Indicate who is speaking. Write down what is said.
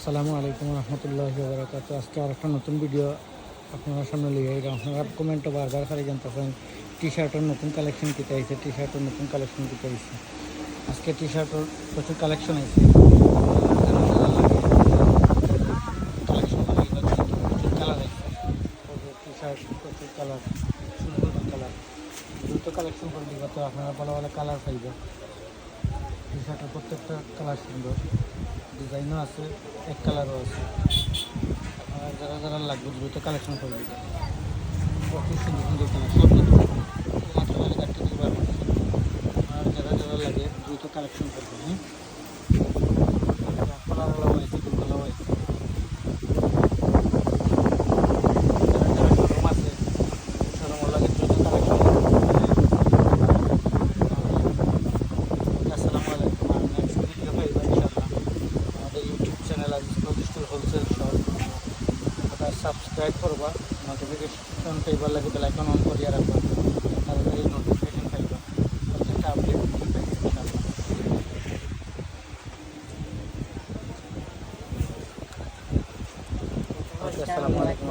Speaker 1: আসসালামু আলাইকুম রহমতুল্লাহি ওয়া বারাকাতুহু। আজকে আর একটা নতুন ভিডিও আপনার সামনে লিয়ে এলাম। আপনারা কমেন্টও বারবার খালি জানতে পারেন টি শার্টের নতুন কালেকশন কিতে আইছে, টি শার্টের নতুন কালেকশন কিতে আইছে। আজকে টি শার্টের প্রচুর কালেকশন আইছে। কালেকশন প্রচুর কালার আইছে, টি শার্ট প্রচুর কালার, সুন্দর সুন্দর কালার। দ্রুত কালেকশন করে দিব, তো আপনারা ভালো ভালো কালার পাইবেন। টি শার্টের প্রত্যেকটা কালার সুন্দর, ডিজাইনও আছে, এক কালারও আছে। আপনারা যারা যারা লাগবে দ্রুত কালেকশন করে দিবেন। প্রচুর সুন্দর সুন্দর কালার, সব মাত্র চারটে থেকে বার করছি। আর যারা যারা লাগে দ্রুত কালেকশন করবেন। হ্যাঁ, কালারগুলো হয়েছে, দুগুলো হয়েছে। যারা যারা শোরুম আছে, শোরুম লাগে দ্রুত কালেকশন করবেন। আসসালামু আলাইকুম। আর নেক্সট ভিডিও পাইবেন ইনশাআল্লাহ আমাদের YouTube channel Aziz store wholesale shop. ওটা সাবস্ক্রাইব করবা, নোটিফিকেশন পাইবার লাগে বেল আইকন অন করিয়া রাখবা, তারপরে নোটিফিকেশন পাইবা প্রত্যেকটা আপডেট পাইবা ইনশাআল্লাহ। আসসালামু আলাইকুম।